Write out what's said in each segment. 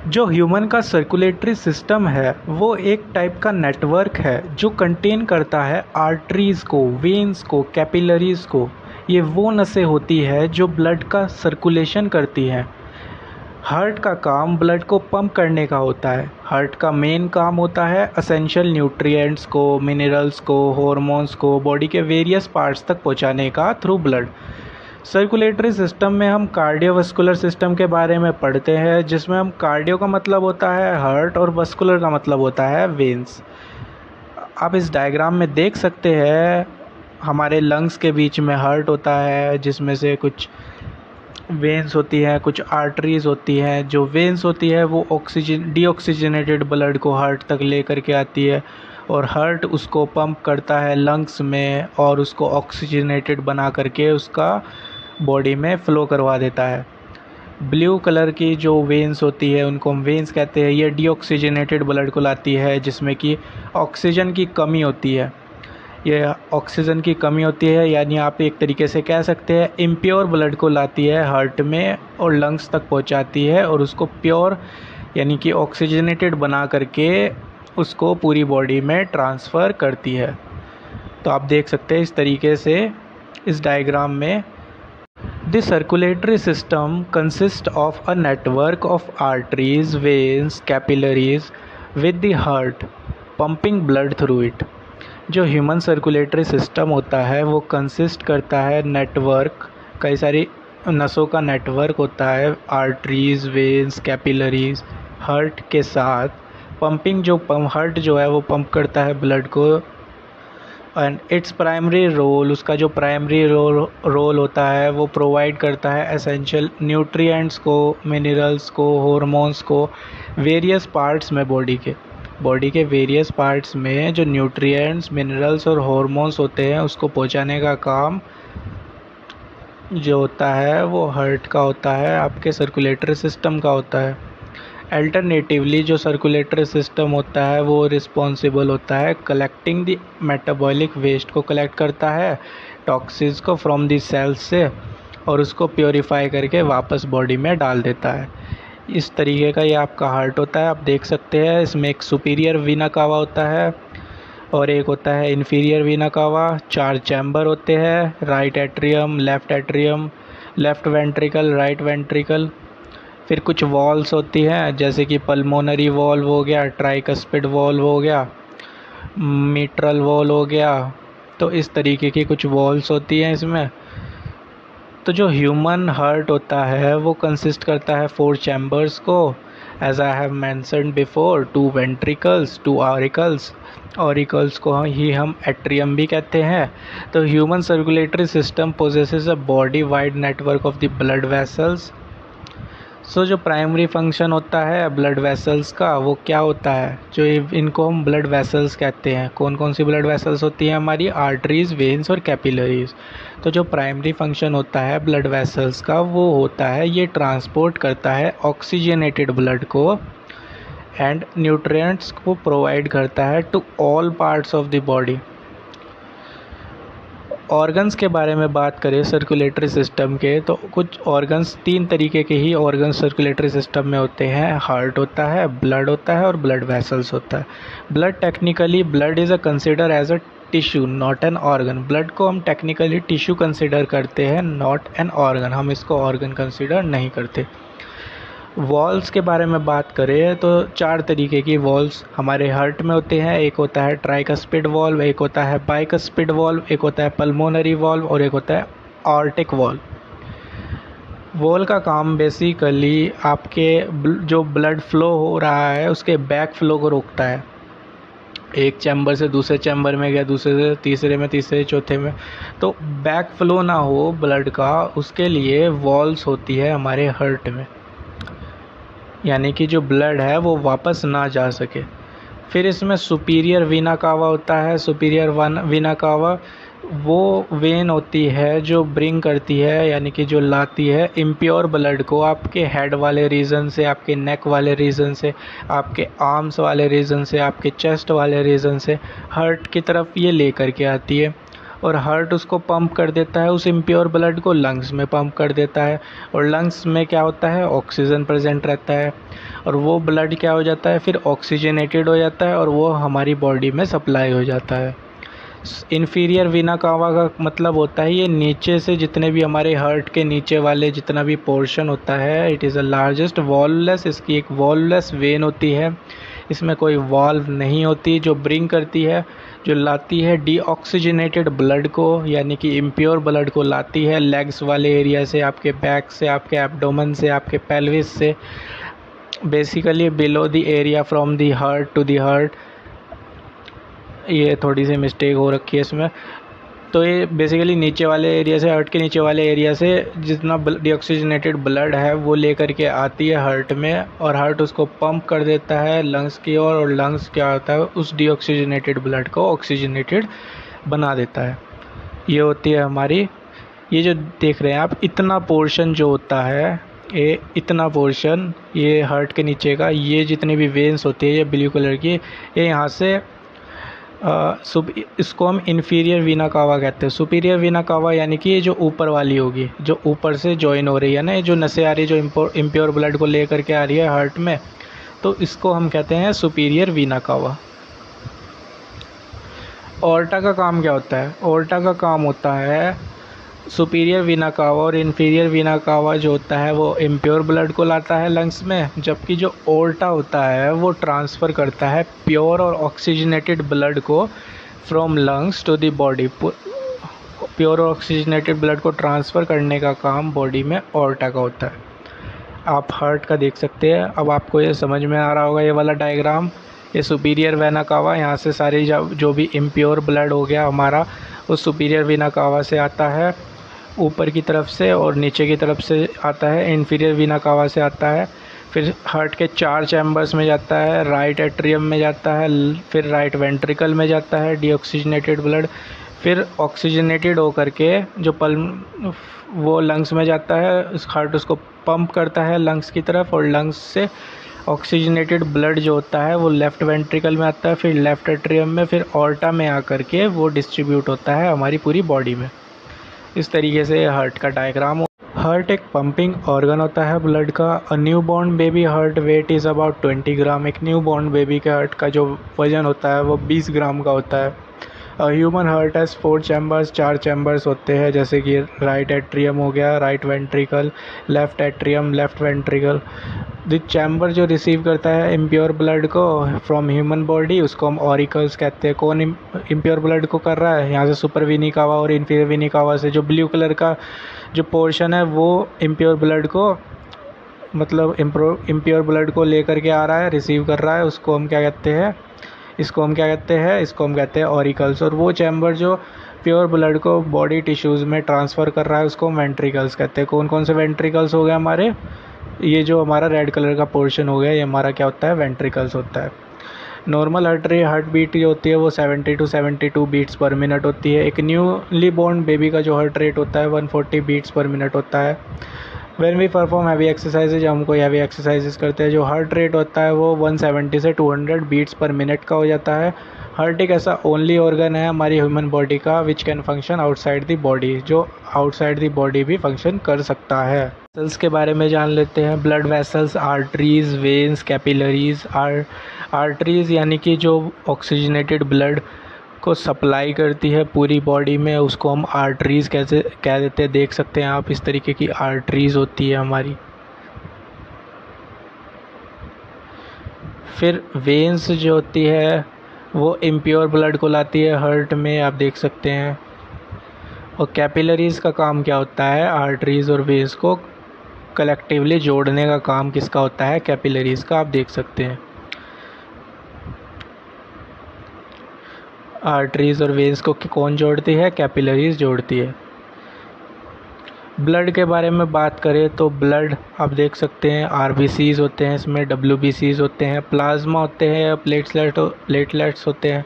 जो ह्यूमन का circulatory system है वो एक टाइप का नेटवर्क है जो कंटेन करता है आर्टरीज़ को, वेन्स को, कैपिलरीज़ को। ये वो नसें होती है जो ब्लड का सर्कुलेशन करती हैं। हार्ट का काम ब्लड को पंप करने का होता है। हार्ट का मेन काम होता है एसेंशियल न्यूट्रिएंट्स को, मिनरल्स को, हार्मोन्स को बॉडी के वेरियस पार्ट्स तक पहुंचाने का थ्रू ब्लड। सर्कुलेटरी सिस्टम में हम कार्डियोवास्कुलर सिस्टम के बारे में पढ़ते हैं, जिसमें हम कार्डियो का मतलब होता है हार्ट और वास्कुलर का मतलब होता है वेन्स। आप इस डायग्राम में देख सकते हैं हमारे लंग्स के बीच में हार्ट होता है, जिसमें से कुछ वेन्स होती हैं, कुछ आर्टरीज़ होती हैं। जो वेन्स होती है वो ऑक्सीजन डीऑक्सीजनेटेड ब्लड को हार्ट तक ले करके आती है और हार्ट उसको पंप करता है लंग्स में और उसको ऑक्सीजनेटेड बना करके उसका बॉडी में फ़्लो करवा देता है। ब्लू कलर की जो वेन्स होती है उनको हम वेन्स कहते हैं। ये डीऑक्सीजनेटेड ब्लड को लाती है जिसमें कि ऑक्सीजन की कमी होती है। ये ऑक्सीजन की कमी होती है, यानी आप एक तरीके से कह सकते हैं इम्प्योर ब्लड को लाती है हार्ट में और लंग्स तक पहुंचाती है और उसको प्योर यानी कि ऑक्सीजनेटेड बना करके उसको पूरी बॉडी में ट्रांसफ़र करती है। तो आप देख सकते हैं इस तरीके से इस डायग्राम में the circulatory system consist of a network of arteries, veins, capillaries with the heart pumping blood through it. जो ह्यूमन सर्कुलेटरी सिस्टम होता है वो कंसिस्ट करता है नेटवर्क, कई सारी नसों का नेटवर्क होता है, आर्टरीज, वेन्स, कैपिलरीज, हार्ट के साथ। पंपिंग जो हार्ट जो है वो पंप करता है ब्लड को एंड इट्स प्राइमरी रोल, उसका जो प्राइमरी रोल होता है वो प्रोवाइड करता है एसेंशियल न्यूट्रिएंट्स को, मिनरल्स को, हार्मोन्स को वेरियस पार्ट्स में बॉडी के वेरियस पार्ट्स में जो न्यूट्रिएंट्स, मिनरल्स और हार्मोन्स होते हैं उसको पहुंचाने का काम जो होता है वो हार्ट का होता है, आपके सर्कुलेटरी सिस्टम का होता है। अल्टरनेटिवली जो सर्कुलेटरी सिस्टम होता है वो रिस्पॉन्सिबल होता है कलेक्टिंग द मेटाबॉलिक वेस्ट को कलेक्ट करता है, टॉक्सिन्स को फ्रॉम द सेल्स से और उसको प्योरीफाई करके वापस बॉडी में डाल देता है। इस तरीके का ये आपका हार्ट होता है। आप देख सकते हैं इसमें एक सुपीरियर वीना कावा होता है और एक होता है इन्फीरियर वीना कावा। 4 चैम्बर होते हैं, right atrium, left ventricle, right ventricle. फिर कुछ वॉल्स होती हैं जैसे कि पल्मोनरी वॉल्व हो गया, ट्राइकस्पिड वॉल्व हो गया, मिट्रल वॉल हो गया। तो इस तरीके की कुछ वॉल्स होती हैं इसमें। तो जो ह्यूमन हार्ट होता है वो कंसिस्ट करता है 4 चैम्बर्स को, as I have mentioned before, 2 ventricles, 2 auricles को ही हम एट्रियम भी कहते हैं। तो human circulatory system possesses a body wide network of the blood vessels. So जो प्राइमरी फंक्शन होता है ब्लड वेसल्स का वो क्या होता है, जो इनको हम ब्लड वेसल्स कहते हैं। कौन कौन सी ब्लड वेसल्स होती हैं हमारी, आर्टरीज, वेन्स और कैपिलरीज। तो जो प्राइमरी फंक्शन होता है ब्लड वेसल्स का वो होता है ये ट्रांसपोर्ट करता है ऑक्सीजनेटेड ब्लड को एंड न्यूट्रिएंट्स को प्रोवाइड करता है to all parts of the body. Organs के बारे में बात करें सर्कुलेटरी सिस्टम के, तो कुछ ऑर्गन्स 3 तरीके के ही ऑर्गन्स सर्कुलेटरी सिस्टम में होते हैं। हार्ट होता है, ब्लड होता है और ब्लड वेसल्स होता है। Blood is a consider as a tissue not an organ. Blood को हम टेक्निकली टिश्यू कंसिडर करते हैं, नॉट एन ऑर्गन। हम इसको ऑर्गन कंसिडर नहीं करते। वॉल्स के बारे में बात करें तो 4 तरीके की वॉल्स हमारे हार्ट में होते हैं। एक होता है ट्राइकस्पिड वॉल्व, एक होता है बाइकस्पिड वॉल्व, एक होता है पल्मोनरी वॉल्व और एक होता है आर्टिक वॉल्व। वॉल का काम बेसिकली आपके जो ब्लड फ्लो हो रहा है उसके बैक फ्लो को रोकता है। एक चैम्बर से दूसरे चैम्बर में गया, दूसरे से तीसरे में, तीसरे से चौथे में, तो बैक फ्लो ना हो ब्लड का, उसके लिए वॉल्स होती है हमारे हार्ट में, यानी कि जो ब्लड है वो वापस ना जा सके। फिर इसमें सुपीरियर वीना कावा होता है। सुपीरियर वीना कावा वो वेन होती है जो ब्रिंग करती है, यानी कि जो लाती है इम्प्योर ब्लड को आपके हेड वाले रीजन से, आपके नेक वाले रीजन से, आपके आर्म्स वाले रीजन से, आपके चेस्ट वाले रीजन से हार्ट की तरफ ये ले करके आती है और हार्ट उसको पंप कर देता है, उस इम्प्योर ब्लड को लंग्स में पंप कर देता है, और लंग्स में क्या होता है, ऑक्सीजन प्रेजेंट रहता है, और वो ब्लड क्या हो जाता है, फिर ऑक्सीजनेटेड हो जाता है और वो हमारी बॉडी में सप्लाई हो जाता है। इन्फीरियर वीना कावा का मतलब होता है ये नीचे से जितने भी हमारे हार्ट के नीचे वाले जितना भी पोर्शन होता है, इट इज़ द लार्जेस्ट वॉल्वलेस, इसकी एक वॉल्वलेस वेन होती है, इसमें कोई वाल्व नहीं होती, जो ब्रिंग करती है, जो लाती है डीऑक्सीजनेटेड ब्लड को, यानी कि इम्प्योर ब्लड को लाती है लेग्स वाले एरिया से, आपके बैक से, आपके एब्डोमेन से, आपके पेल्विस से, basically below the area from the heart to the heart. ये थोड़ी सी मिस्टेक हो रखी है इसमें। तो ये बेसिकली नीचे वाले एरिया से, हार्ट के नीचे वाले एरिया से जितना डीऑक्सीजनेटेड ब्लड है वो लेकर के आती है हार्ट में, और हार्ट उसको पंप कर देता है लंग्स की ओर, और लंग्स क्या होता है, उस डीऑक्सीजनेटेड ब्लड को ऑक्सीजनेटेड बना देता है। ये होती है हमारी, ये जो देख रहे हैं आप, इतना पोर्शन जो होता है, ये इतना पोर्शन, ये हार्ट के नीचे का, ये जितनी भी वेन्स होती है ये ब्लू कलर की, ये यहाँ से इसको हम इन्फीरियर वीना कावा कहते हैं। सुपीरियर वीना कावा यानी कि ये जो ऊपर वाली होगी, जो ऊपर से जॉइन हो रही है ना, ये जो नसें आ रही है, जो इम्प्योर ब्लड को लेकर के आ रही है हार्ट में, तो इसको हम कहते हैं सुपीरियर वीना कावा। ऑर्टा का काम क्या होता है? ऑर्टा का काम होता है सुपीरियर वीना कावा और इन्फीरियर वीना कावा जो होता है वो इम्प्योर ब्लड को लाता है लंग्स में, जबकि जो ओर्टा होता है वो ट्रांसफ़र करता है प्योर और ऑक्सीजनेटेड ब्लड को from lungs to the body. Pure और ऑक्सीजनेटेड ब्लड को ट्रांसफ़र करने का काम बॉडी में ओर्टा का होता है। आप हार्ट का देख सकते हैं, अब आपको ये समझ में आ रहा होगा ये वाला डायग्राम। ये सुपीरियर वेना कावा, यहाँ से सारी जो भी इम्प्योर ब्लड हो गया हमारा, उस सुपीरियर वेना कावा से आता है ऊपर की तरफ से, और नीचे की तरफ से आता है इन्फीरियर वीना कावा से आता है। फिर हार्ट के 4 चैम्बर्स में जाता है, राइट एट्रियम में जाता है, फिर राइट वेंट्रिकल में जाता है डीऑक्सीजनेटेड ब्लड, फिर ऑक्सीजनेटेड होकर के जो वो लंग्स में जाता है, उस हार्ट उसको पंप करता है लंग्स की तरफ, और लंग्स से ऑक्सीजनेटेड ब्लड जो होता है वो लेफ़्ट वेंट्रिकल में आता है, फिर लेफ़्ट एट्रियम में, फिर ऑर्टा में आकर के वो डिस्ट्रीब्यूट होता है हमारी पूरी बॉडी में। इस तरीके से हार्ट का डायग्राम हो। हार्ट एक पंपिंग ऑर्गन होता है ब्लड का। A new born baby heart weight is about 20 gram. एक न्यू बॉर्न बेबी के हार्ट का जो वज़न होता है वो 20 ग्राम का होता है। Human heart has 4 chambers, 4 chambers होते हैं, जैसे कि राइट एट्रियम हो गया, right ventricle, left atrium, left ventricle. The chamber जो रिसीव करता है इम्प्योर ब्लड को फ्रॉम ह्यूमन बॉडी, उसको हम ऑरिकल्स कहते हैं। कौन इम्प्योर ब्लड को कर रहा है? यहाँ से सुपर वीनी कावा और इन्फीरियर वीनी कावा से जो ब्लू कलर का जो पोर्शन है वो इम्प्योर ब्लड को, मतलब इम्प्योर ब्लड को लेकर के आ रहा है, रिसीव कर रहा है, उसको हम क्या कहते हैं? इसको हम कहते हैं ऑरिकल्स। और वो चैम्बर जो प्योर ब्लड को बॉडी टिश्यूज़ में ट्रांसफ़र कर रहा है उसको हम वेंट्रिकल्स कहते हैं। कौन कौन से वेंट्रिकल्स हो गए हमारे? ये जो हमारा रेड कलर का पोर्शन हो गया, ये हमारा क्या होता है? वेंट्रिकल्स होता है। नॉर्मल हार्ट बीट जो होती है वो 70 to 72 बीट्स पर मिनट होती है। एक न्यूली बॉर्न बेबी का जो हार्ट रेट होता है 140 बीट्स पर मिनट होता है। When we perform heavy exercises, जब हम कोई हैवी एक्सरसाइजेज करते हैं, जो हार्ट रेट होता है वो 170 से 200 बीट्स पर मिनट का हो जाता है। हार्ट एक ऐसा ओनली ऑर्गन है हमारी ह्यूमन बॉडी का which can function outside the body, जो आउटसाइड द बॉडी भी फंक्शन कर सकता है। वेसल्स के बारे में जान लेते हैं। Blood vessels, arteries, veins, capillaries. Arteries यानी कि जो ऑक्सीजनेटेड ब्लड को सप्लाई करती है पूरी बॉडी में, उसको हम आर्टरीज़ कैसे कह देते हैं, देख सकते हैं आप, इस तरीके की आर्टरीज़ होती है हमारी। फिर वेन्स जो होती है वो इम्प्योर ब्लड को लाती है हार्ट में, आप देख सकते हैं। और कैपिलरीज़ का काम क्या होता है? आर्टरीज़ और वेन्स को कलेक्टिवली जोड़ने का काम किसका होता है? कैपिलरीज़ का, आप देख सकते हैं। आर्टरीज़ और वेन्स को कौन जोड़ती है? कैपिलरीज़ जोड़ती है। ब्लड के बारे में बात करें तो ब्लड आप देख सकते हैं, आरबीसीज़ होते हैं, इसमें डब्ल्यूबीसीज़ होते हैं, प्लाज्मा होते हैं, प्लेटलेट्स होते हैं।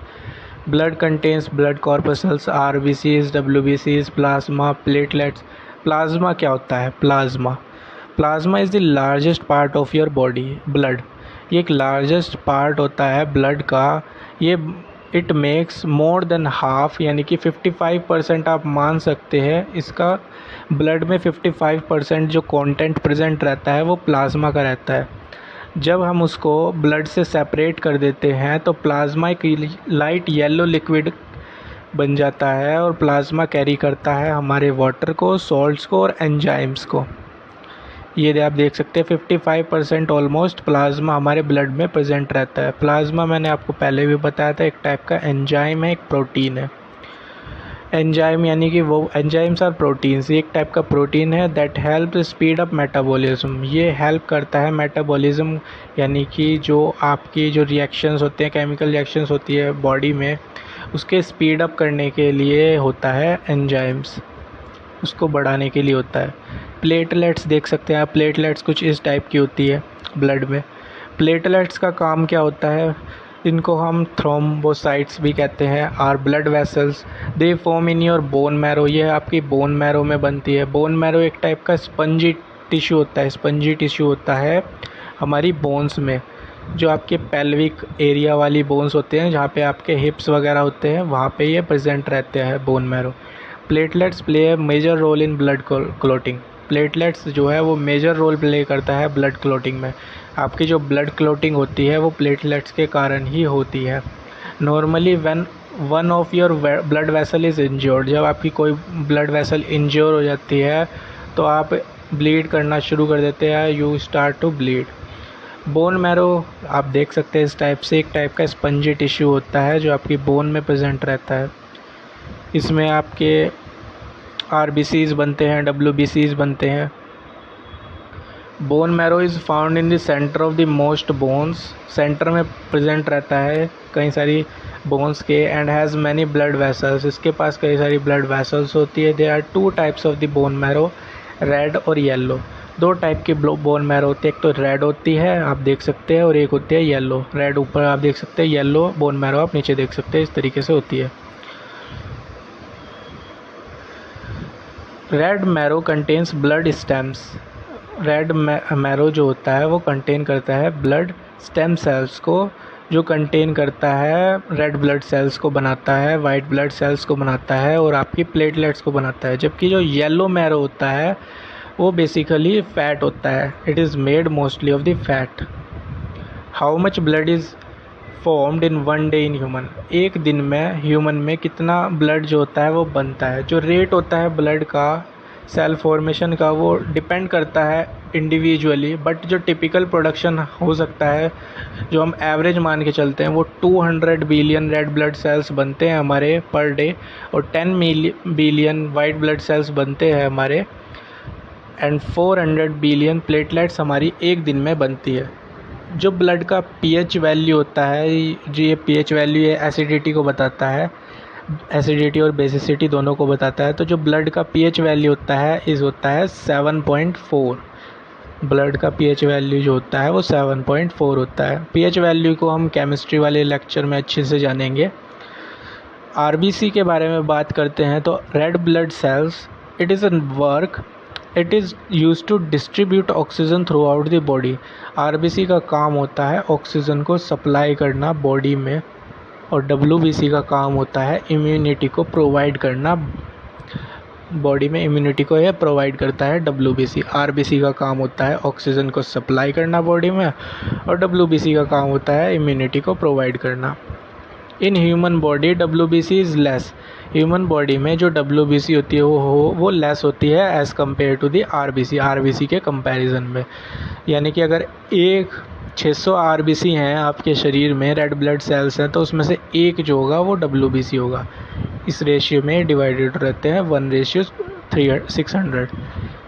Blood contains blood corpuscles, RBCs, डब्ल्यूबीसीज़, प्लाज्मा, प्लेटलेट्स। प्लाज्मा क्या होता है? Plasma is the largest part of your body. Blood ये एक लार्जेस्ट पार्ट होता है ब्लड का। ये it makes more than half, यानी कि 55% आप मान सकते हैं इसका ब्लड में 55% जो कंटेंट प्रेजेंट रहता है वो प्लाज्मा का रहता है। जब हम उसको ब्लड से सेपरेट कर देते हैं तो प्लाज्मा एक लाइट येलो लिक्विड बन जाता है और प्लाज्मा कैरी करता है हमारे वाटर को, सॉल्ट्स को और एंजाइम्स को। ये आप देख सकते हैं 55% ऑलमोस्ट प्लाज्मा हमारे ब्लड में प्रेजेंट रहता है। प्लाज्मा मैंने आपको पहले भी बताया था, एक टाइप का एंजाइम है, एक प्रोटीन है। एंजाइम यानी कि वो एंजाइम्स आर प्रोटीन्स, ये एक टाइप का प्रोटीन है that help speed up metabolism. ये हेल्प करता है मेटाबॉलिज्म, यानी कि जो आपकी जो रिएक्शंस होते हैं, केमिकल रिएक्शंस होती है बॉडी में, उसके स्पीड अप करने के लिए होता है एंजाइम्स, उसको बढ़ाने के लिए होता है। प्लेटलेट्स देख सकते हैं आप, प्लेटलेट्स कुछ इस टाइप की होती है ब्लड में। प्लेटलेट्स का काम क्या होता है, इनको हम थ्रोम्बोसाइट्स भी कहते हैं। Are blood vessels, they form in your bone marrow, ये आपकी बोन मैरो में बनती है। बोन मैरो एक टाइप का स्पंजी टिश्यू होता है, स्पंजी टिश्यू होता है हमारी बोन्स में। जो आपके पेल्विक एरिया वाली बोन्स होते हैं, जहाँ पे आपके हिप्स वगैरह होते हैं, वहाँ पे ये प्रेजेंट रहते हैं bone marrow. Platelets play a major role in blood clotting. Platelets जो है वो मेजर रोल प्ले करता है ब्लड क्लोटिंग में। आपकी जो ब्लड क्लोटिंग होती है वो प्लेटलेट्स के कारण ही होती है। Normally when one of your blood vessel is injured, जब आपकी कोई ब्लड वेसल इंज्योर हो जाती है तो आप ब्लीड करना शुरू कर देते हैं, you start to bleed. Bone marrow आप देख सकते हैं इस टाइप से, एक टाइप का स्पंजी टिश्यू होता है जो आपकी बोन में प्रेजेंट रहता है। इसमें आपके RBCs बनते हैं, WBCs बनते हैं। Bone marrow is found in the centre of the most bones, centre में प्रेजेंट रहता है कई सारी बोन्स के। And has many blood vessels, इसके पास कई सारी ब्लड वेसल्स होती है। There are 2 types of the bone marrow, red और येलो। 2 टाइप की बोन मैरो होती है, एक तो रेड होती है आप देख सकते हैं और एक होती है येलो। रेड ऊपर आप देख सकते हैं, येलो बोन मैरो आप नीचे देख सकते हैं, इस तरीके से होती है। Red marrow contains blood stems, red marrow जो होता है वो कंटेन करता है ब्लड स्टेम सेल्स को, जो कंटेन करता है रेड ब्लड सेल्स को बनाता है, वाइट ब्लड सेल्स को बनाता है और आपकी प्लेटलेट्स को बनाता है। जबकि जो येलो मैरो होता है वो बेसिकली फैट होता है, it is made mostly of the fat. How much blood is formed in 1 day in human, एक दिन में ह्यूमन में कितना ब्लड जो होता है वो बनता है। जो रेट होता है ब्लड का सेल फॉर्मेशन का वो डिपेंड करता है इंडिविजुअली, बट जो टिपिकल प्रोडक्शन हो सकता है, जो हम एवरेज मान के चलते हैं, वो 200 बिलियन रेड ब्लड सेल्स बनते हैं हमारे पर डे और 10 बिलियन वाइट ब्लड सेल्स बनते हैं हमारे, एंड 400 बिलियन प्लेटलेट्स हमारी एक दिन में बनती है। जो ब्लड का pH वैल्यू होता है, जो ये pH वैल्यू है एसिडिटी को बताता है, एसिडिटी और बेसिसिटी दोनों को बताता है। तो जो ब्लड का pH वैल्यू होता है होता है 7.4। ब्लड का pH वैल्यू जो होता है वो 7.4 होता है। pH वैल्यू को हम केमिस्ट्री वाले लेक्चर में अच्छे से जानेंगे। RBC के बारे में बात करते हैं तो red blood cells, it is a work, it is use to distribute oxygen throughout the body. RBC का काम होता है ऑक्सीजन को सप्लाई करना बॉडी में, और WBC का काम होता है इम्यूनिटी को प्रोवाइड करना, बॉडी में इम्यूनिटी को यह प्रोवाइड करता है WBC। RBC का काम होता है ऑक्सीजन को सप्लाई करना बॉडी में, और WBC का काम होता है इम्यूनिटी को प्रोवाइड करना। In human body WBC is less, human body में जो WBC होती है वो लेस होती है as compare to the RBC के कंपैरिजन में। यानी कि अगर 600 RBC हैं आपके शरीर में, रेड ब्लड सेल्स हैं, तो उसमें से एक जो होगा वो WBC होगा। इस रेशियो में डिवाइडेड रहते हैं 1:600।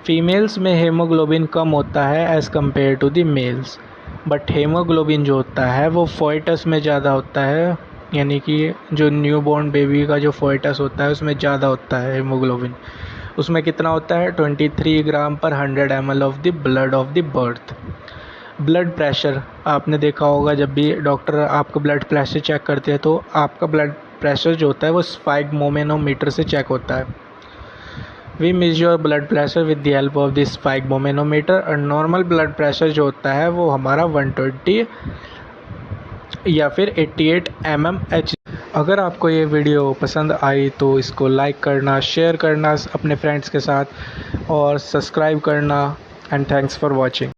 फीमेल्स में हेमोग्लोबिन कम होता है as compare to the males, but haemoglobin जो होता है वो फोइटस में ज़्यादा होता है, यानी कि जो न्यूबॉर्न बेबी का जो फोइटस होता है उसमें ज़्यादा होता है हेमोग्लोबिन। उसमें कितना होता है 23 ग्राम पर 100 ml of the blood of the birth. Blood pressure आपने देखा होगा, जब भी डॉक्टर आपका ब्लड प्रेशर चेक करते हैं तो आपका ब्लड प्रेशर जो होता है वो स्फिग्मोमेनोमीटर से चेक होता है। We measure blood pressure with the help of the sphygmomanometer, और नॉर्मल ब्लड प्रेशर जो होता है वो हमारा 120 या फिर 88 mmHg। अगर आपको ये वीडियो पसंद आई तो इसको लाइक करना, शेयर करना अपने फ्रेंड्स के साथ और सब्सक्राइब करना। And thanks for watching.